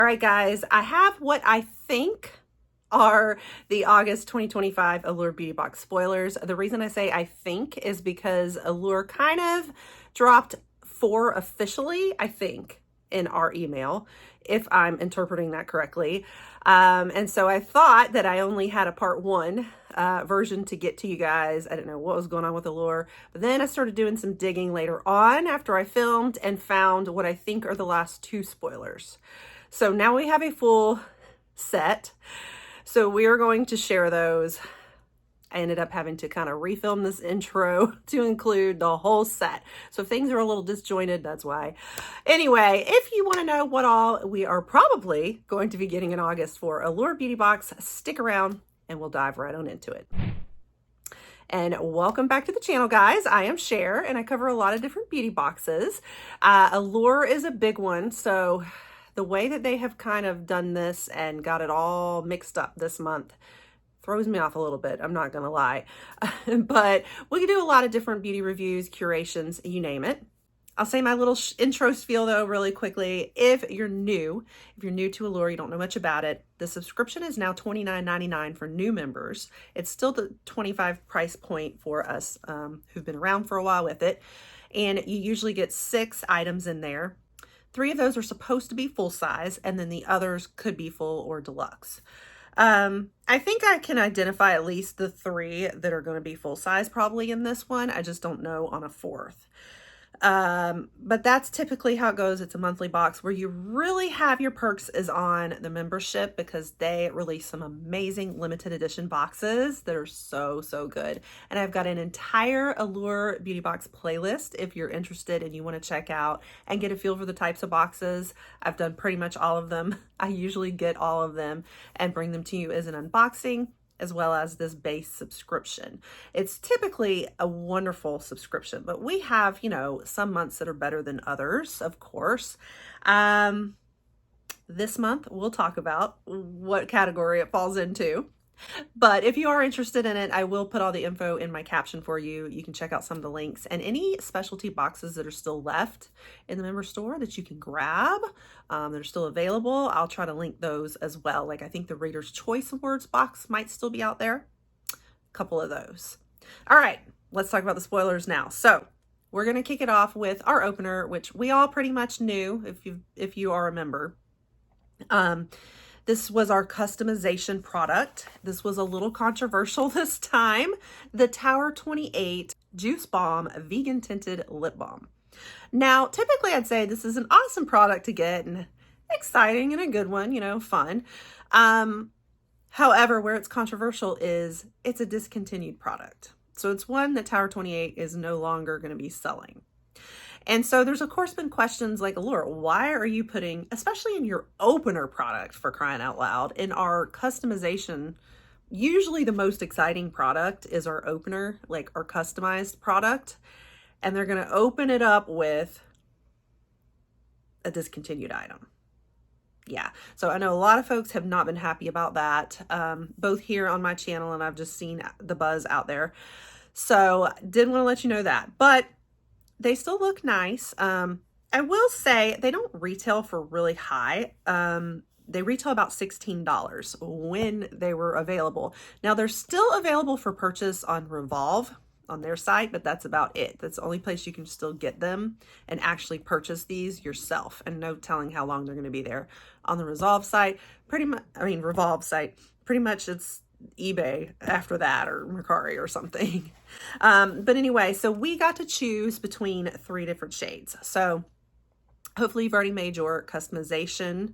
All right, guys, I have what I think are the August 2025 Allure Beauty Box spoilers. The reason I say I think is because Allure kind of dropped 4 officially, I think, in our email, if I'm interpreting that correctly. And so I thought that I only had a part 1 version to get to you guys. I didn't know what was going on with Allure, but then I started doing some digging later on after I filmed and found what I think are the last 2 spoilers. So now we have a full set. So we are going to share those. I ended up having to kind of refilm this intro to include the whole set. So if things are a little disjointed, that's why. Anyway, if you want to know what all we are probably going to be getting in August for Allure Beauty Box, stick around and we'll dive right on into it. And welcome back to the channel, guys. I am Cher and I cover a lot of different beauty boxes. Allure is a big one, so the way that they have kind of done this and got it all mixed up this month throws me off a little bit, I'm not gonna lie. But we can do a lot of different beauty reviews, curations, you name it. I'll say my little intro spiel though really quickly. If you're new to Allure, you don't know much about it, the subscription is now $29.99 for new members. It's still the $25 price point for us who've been around for a while with it. And you usually get 6 items in there. 3 of those are supposed to be full size, and then the others could be full or deluxe. I think I can identify at least the 3 that are going to be full size probably in this one. I just don't know on a 4th. But that's typically how it goes. It's a monthly box. Where you really have your perks is on the membership, because they release some amazing limited edition boxes that are so good. And I've got an entire Allure Beauty Box playlist if you're interested and you want to check out and get a feel for the types of boxes. I've done pretty much all of them. I usually get all of them and bring them to you as an unboxing, as well as this base subscription. It's typically a wonderful subscription, but we have, you know, some months that are better than others, of course. This month, we'll talk about what category it falls into. But if you are interested in it, I will put all the info in my caption for you. You can check out some of the links and any specialty boxes that are still left in the member store that you can grab. That are still available. I'll try to link those as well. Like I think the Reader's Choice Awards box might still be out there. A couple of those. All right, let's talk about the spoilers now. So we're going to kick it off with our opener, which we all pretty much knew if you are a member. This was our customization product. This was a little controversial this time. The Tower 28 Juice Bomb Vegan Tinted Lip Balm. Now, typically I'd say this is an awesome product to get and exciting and a good one, you know, fun. However, where it's controversial is it's a discontinued product. So it's one that Tower 28 is no longer going to be selling. And so there's of course been questions like, Allure, why are you putting, especially in your opener product for crying out loud, in our customization, usually the most exciting product is our opener, like our customized product, and they're going to open it up with a discontinued item. Yeah, so I know a lot of folks have not been happy about that, both here on my channel, and I've just seen the buzz out there. So did want to let you know that, but they still look nice. I will say they don't retail for really high. They retail about $16 when they were available. Now they're still available for purchase on Revolve on their site, but that's about it. That's the only place you can still get them and actually purchase these yourself, and no telling how long they're going to be there. On the Revolve site, Revolve site, pretty much it's eBay after that, or Mercari or something. But anyway, so we got to choose between 3 different shades. So hopefully you've already made your customization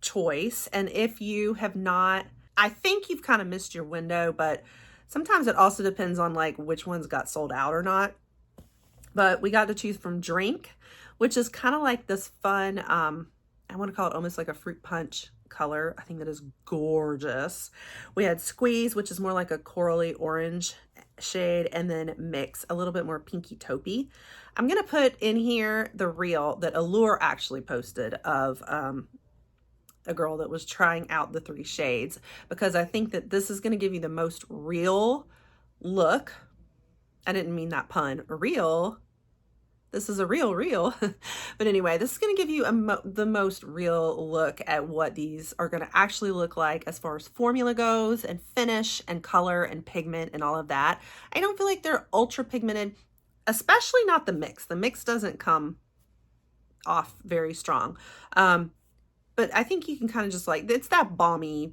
choice. And if you have not, I think you've kind of missed your window, but sometimes it also depends on like which ones got sold out or not. But we got to choose from Drink, which is kind of like this fun, I want to call it almost like a fruit punch color. I think that is gorgeous. We had Squeeze, which is more like a corally orange shade, and then Mix, a little bit more pinky taupey. I'm going to put in here the reel that Allure actually posted of a girl that was trying out the 3 shades, because I think that this is going to give you the most real look. I didn't mean that pun. Real This is a real. But anyway, this is going to give you the most real look at what these are going to actually look like as far as formula goes and finish and color and pigment and all of that. I don't feel like they're ultra pigmented, especially not the mix. The mix doesn't come off very strong. But I think you can kind of just like, it's that balmy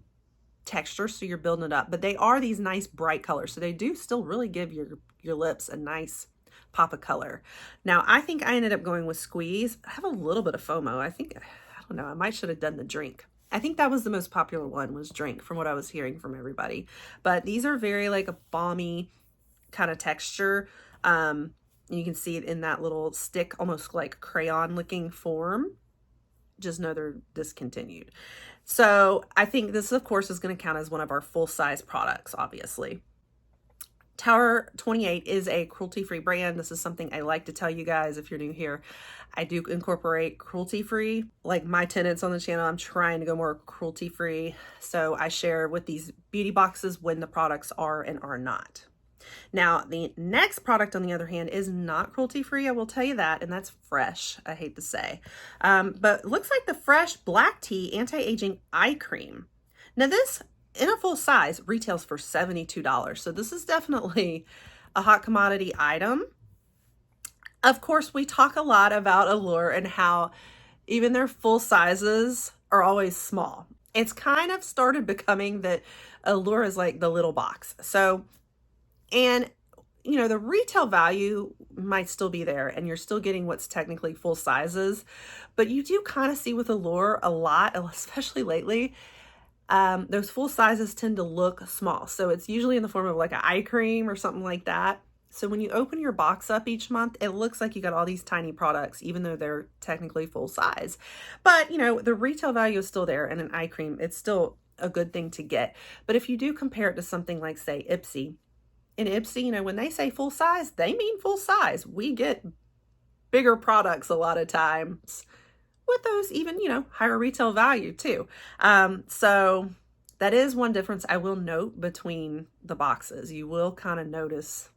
texture, so you're building it up. But they are these nice bright colors, so they do still really give your lips a nice pop of color. Now, I think I ended up going with Squeeze. I have a little bit of FOMO. I don't know, I might should have done the Drink. I think that was the most popular one, was Drink, from what I was hearing from everybody. But these are very like a balmy kind of texture. You can see it in that little stick, almost like crayon looking form. Just know they're discontinued. So I think this, of course, is going to count as one of our full-size products, obviously. Tower 28 is a cruelty-free brand. This is something I like to tell you guys if you're new here. I do incorporate cruelty-free. Like my tenants on the channel, I'm trying to go more cruelty-free. So I share with these beauty boxes when the products are and are not. Now, the next product, on the other hand, is not cruelty-free, I will tell you that, and that's Fresh, I hate to say. But it looks like the Fresh Black Tea Anti-Aging Eye Cream. Now, this, in a full size, retails for $72, so this is definitely a hot commodity item. Of course, we talk a lot about Allure and how even their full sizes are always small. It's kind of started becoming that Allure is like the little box. So, and you know, the retail value might still be there and you're still getting what's technically full sizes, but you do kind of see with Allure a lot, especially lately, those full sizes tend to look small. So it's usually in the form of like an eye cream or something like that. So when you open your box up each month, it looks like you got all these tiny products, even though they're technically full size. But you know, the retail value is still there, and an eye cream, it's still a good thing to get. But if you do compare it to something like, say, Ipsy, in Ipsy, you know, when they say full size, they mean full size. We get bigger products a lot of times with those even, you know, higher retail value too. So that is one difference I will note between the boxes. You will kind of notice,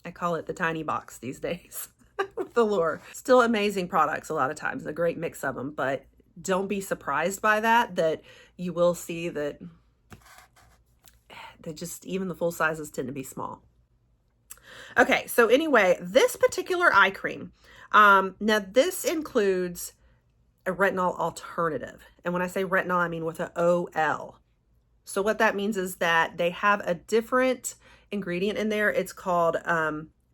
I call it the tiny box these days with Allure. Still amazing products a lot of times, a great mix of them, but don't be surprised by that you will see that they just, even the full sizes tend to be small. Okay, so anyway, this particular eye cream, now this includes a retinol alternative. And when I say retinol, I mean with an OL. So what that means is that they have a different ingredient in there. It's called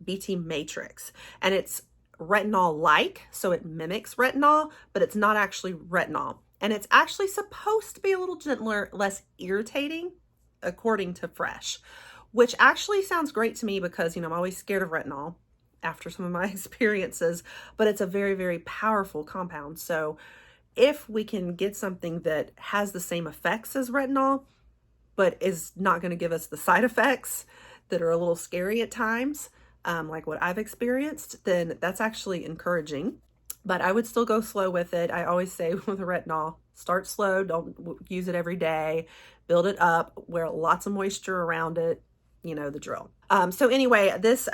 BT Matrix, and it's retinol-like, so it mimics retinol, but it's not actually retinol. And it's actually supposed to be a little gentler, less irritating, according to Fresh, which actually sounds great to me because, you know, I'm always scared of retinol after some of my experiences, but it's a very, very powerful compound. So if we can get something that has the same effects as retinol, but is not going to give us the side effects that are a little scary at times, like what I've experienced, then that's actually encouraging. But I would still go slow with it. I always say with a retinol, start slow, don't use it every day, build it up, wear lots of moisture around it, you know the drill. So anyway, this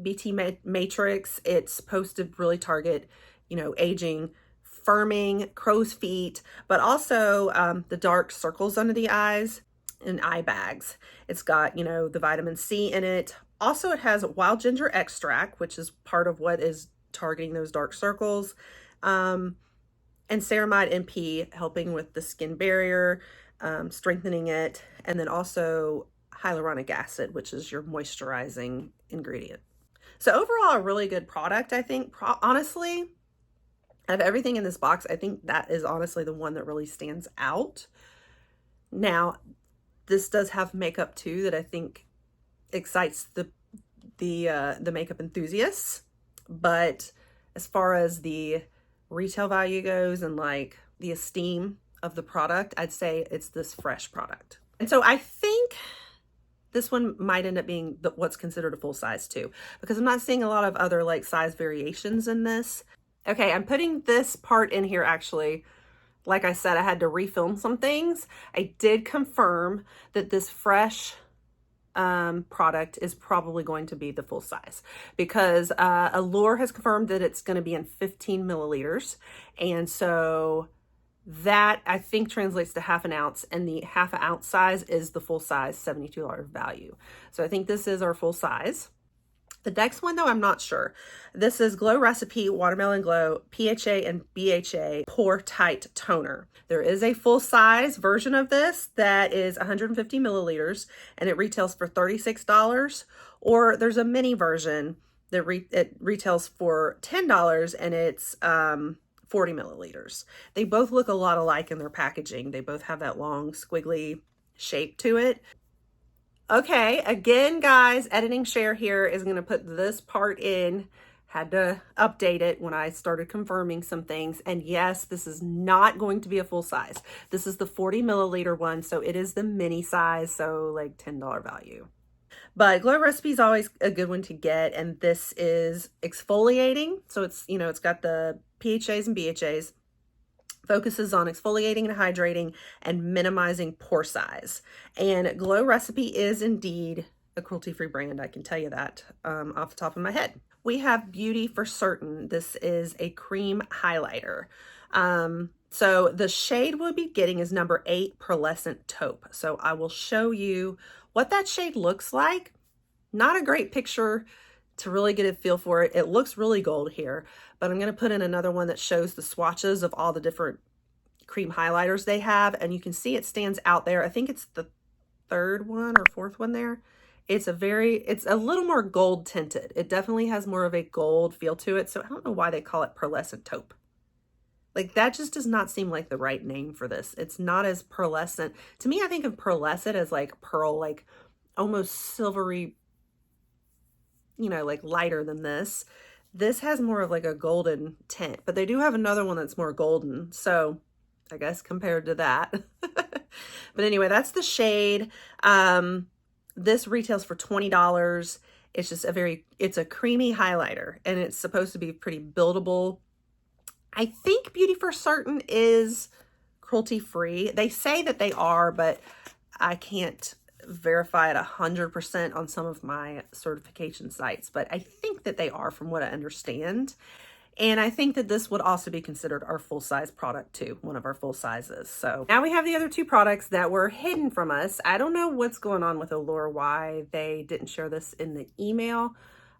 BT Matrix, it's supposed to really target, you know, aging, firming, crow's feet, but also the dark circles under the eyes and eye bags. It's got, you know, the vitamin C in it. Also, it has wild ginger extract, which is part of what is targeting those dark circles, and ceramide NP, helping with the skin barrier, strengthening it, and then also hyaluronic acid, which is your moisturizing ingredient. So overall, a really good product, I think. Honestly, out of everything in this box, I think that is honestly the one that really stands out. Now, this does have makeup too that I think excites the makeup enthusiasts, but as far as the retail value goes and like the esteem of the product, I'd say it's this Fresh product. And so I think this one might end up being what's considered a full size too, because I'm not seeing a lot of other like size variations in this. Okay, I'm putting this part in here actually. Like I said, I had to refilm some things. I did confirm that this Fresh product is probably going to be the full size, because Allure has confirmed that it's going to be in 15 milliliters. And so that I think translates to half an ounce, and the half an ounce size is the full size $72 value. So I think this is our full size. The next one, though, I'm not sure. This is Glow Recipe Watermelon Glow PHA and BHA Pore Tight Toner. There is a full size version of this that is 150 milliliters, and it retails for $36. Or there's a mini version that it retails for $10, and it's 40 milliliters. They both look a lot alike in their packaging. They both have that long squiggly shape to it. Okay, again, guys, editing share here is going to put this part in. Had to update it when I started confirming some things. And yes, this is not going to be a full size. This is the 40 milliliter one, so it is the mini size, so like $10 value. But Glow Recipe is always a good one to get, and this is exfoliating. So it's, you know, it's got the PHAs and BHAs. Focuses on exfoliating and hydrating and minimizing pore size. And Glow Recipe is indeed a cruelty-free brand. I can tell you that off the top of my head. We have Beauty for Certain. This is a cream highlighter. So the shade we'll be getting is number 8, Pearlescent Taupe. So I will show you what that shade looks like. Not a great picture to really get a feel for it. It looks really gold here, but I'm going to put in another one that shows the swatches of all the different cream highlighters they have, and you can see it stands out there. I think it's the 3rd one or 4th one there. It's a little more gold tinted. It definitely has more of a gold feel to it, so I don't know why they call it Pearlescent Taupe. Like, that just does not seem like the right name for this. It's not as pearlescent. To me, I think of pearlescent as like pearl, like almost silvery, you know, like lighter than this. This has more of like a golden tint, but they do have another one that's more golden. So I guess compared to that. But anyway, that's the shade. This retails for $20. It's just it's a creamy highlighter, and it's supposed to be pretty buildable. I think Beauty for Certain is cruelty-free. They say that they are, but I can't verify it 100% on some of my certification sites, but I think that they are, from what I understand. And I think that this would also be considered our full-size product too, one of our full sizes. So now we have the other 2 products that were hidden from us. I don't know what's going on with Allure, why they didn't share this in the email.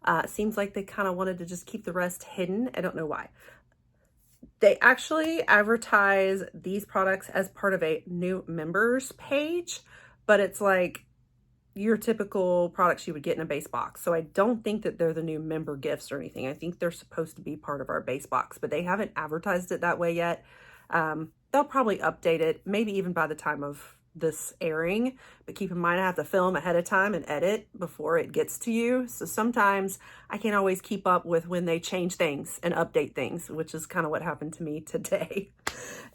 It seems like they kind of wanted to just keep the rest hidden. I don't know why. They actually advertise these products as part of a new members page, but it's like your typical products you would get in a base box. So I don't think that they're the new member gifts or anything. I think they're supposed to be part of our base box, but they haven't advertised it that way yet. They'll probably update it, maybe even by the time of this airing, but keep in mind I have to film ahead of time and edit before it gets to you. So sometimes I can't always keep up with when they change things and update things, which is kind of what happened to me today.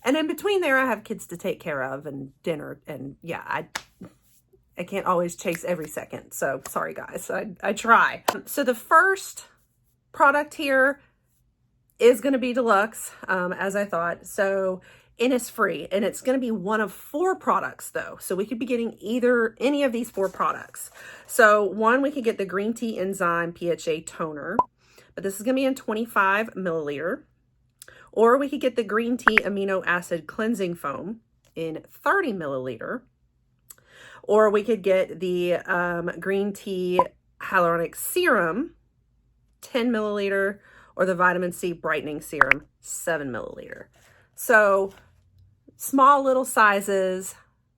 And in between there, I have kids to take care of and dinner, and yeah, I can't always chase every second. So sorry guys, I try. So the first product here is going to be deluxe, as I thought. So Innisfree, and it's going to be one of 4 products though. So we could be getting any of these 4 products. So one, we could get the Green Tea Enzyme PHA Toner, but this is going to be in 25 milliliter. Or we could get the Green Tea Amino Acid Cleansing Foam in 30 milliliter. Or we could get the Green Tea Hyaluronic Serum, 10 milliliter, or the Vitamin C Brightening Serum, 7 milliliter. So small little sizes.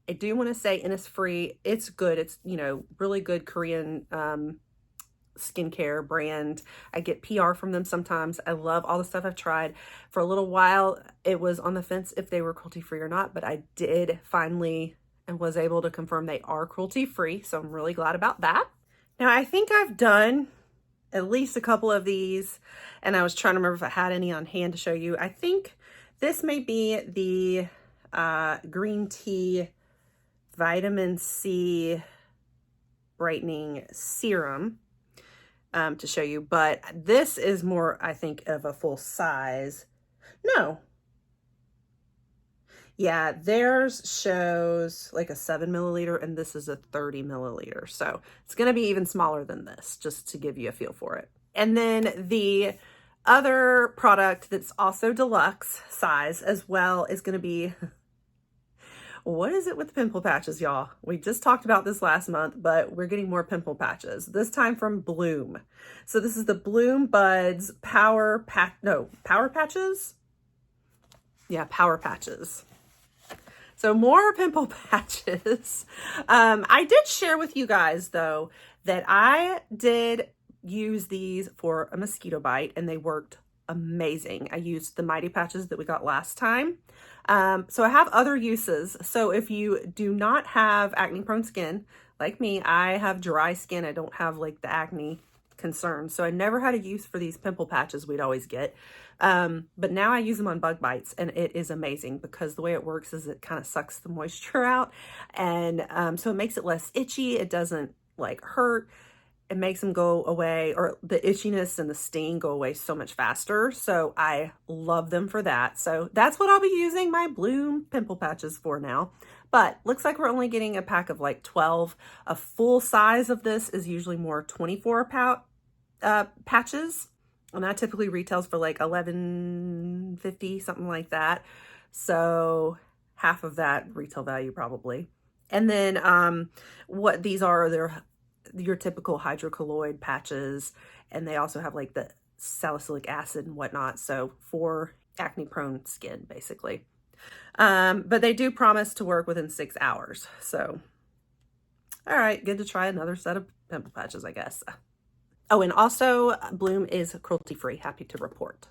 I do want to say Innisfree, it's good. It's, you know, really good Korean skincare brand. I get PR from them sometimes. I love all the stuff I've tried. For a little while, it was on the fence if they were cruelty-free or not, but I did finally and was able to confirm they are cruelty-free, so I'm really glad about that. Now, I think I've done at least a couple of these, and I was trying to remember if I had any on hand to show you. I think this may be the Green Tea Vitamin C Brightening Serum to show you, but this is more, I think, of a full size. No. Yeah, theirs shows like a 7 milliliter and this is a 30 milliliter. So it's going to be even smaller than this, just to give you a feel for it. And then the other product that's also deluxe size as well is going to be, what is it with pimple patches, y'all? We just talked about this last month, but we're getting more pimple patches, this time from Bloom. So this is the Bloom Buds Power Patches? Yeah, Power Patches. So more pimple patches. I did share with you guys though, that I did use these for a mosquito bite and they worked amazing. I used the Mighty Patches that we got last time. So I have other uses. So if you do not have acne prone skin, like me, I have dry skin. I don't have like the acne concern. So I never had a use for these pimple patches we'd always get. But now I use them on bug bites and it is amazing because the way it works is it kind of sucks the moisture out. And so it makes it less itchy. It doesn't like hurt. It makes them go away, or the itchiness and the sting go away so much faster. So I love them for that. So that's what I'll be using my Bloom pimple patches for now. But looks like we're only getting a pack of like 12. A full size of this is usually more 24 patches. And that typically retails for like $11.50, something like that. So half of that retail value probably. And then what these are, they're your typical hydrocolloid patches, and they also have like the salicylic acid and whatnot. So for acne prone skin, basically. But they do promise to work within 6 hours. So, all right, good to try another set of pimple patches, I guess. Oh, and also Bloom is cruelty free, happy to report.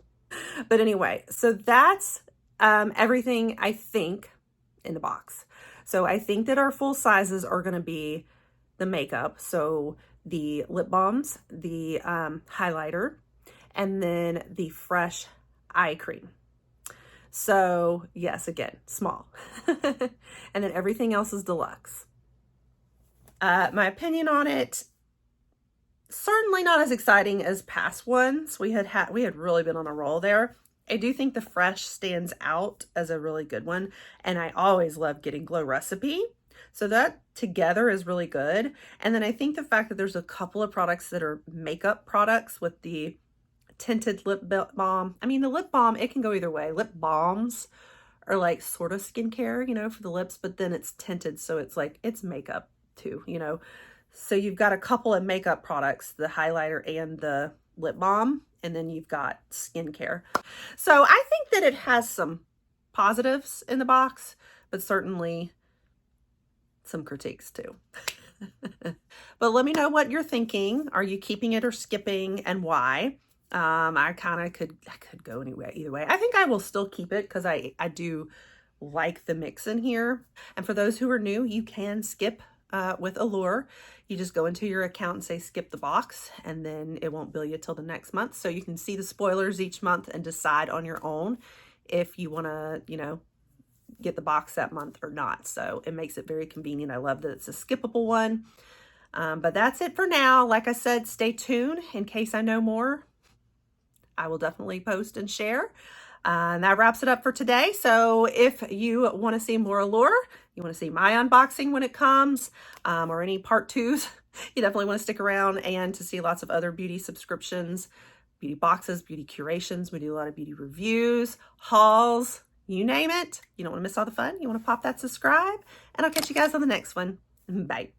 But anyway, so that's everything I think in the box. So I think that our full sizes are going to be the makeup, so the lip balms, the highlighter, and then the fresh eye cream. So yes, again, small. And then everything else is deluxe. My opinion on it, certainly not as exciting as past ones. We had really been on a roll there. I do think the fresh stands out as a really good one, and I always love getting Glow Recipe. So that together is really good. And then I think the fact that there's a couple of products that are makeup products with the tinted lip balm. I mean, the lip balm, it can go either way. Lip balms are like sort of skincare, you know, for the lips, but then it's tinted. So it's like, it's makeup too, you know. So you've got a couple of makeup products, the highlighter and the lip balm, and then you've got skincare. So I think that it has some positives in the box, but certainly some critiques too. But let me know what you're thinking. Are you keeping it or skipping, and why? I could go anyway, either way. I think I will still keep it because I do like the mix in here. And for those who are new, you can skip with Allure. You just go into your account and say skip the box, and then it won't bill you till the next month. So you can see the spoilers each month and decide on your own if you want to, you know, get the box that month or not. So it makes it very convenient. I love that it's a skippable one. But that's it for now. Like I said, stay tuned in case I know more. I will definitely post and share. And that wraps it up for today. So if you want to see more Allure, you want to see my unboxing when it comes, or any part twos, you definitely want to stick around, and to see lots of other beauty subscriptions, beauty boxes, beauty curations. We do a lot of beauty reviews, hauls, you name it. You don't want to miss all the fun. You want to pop that subscribe, and I'll catch you guys on the next one. Bye.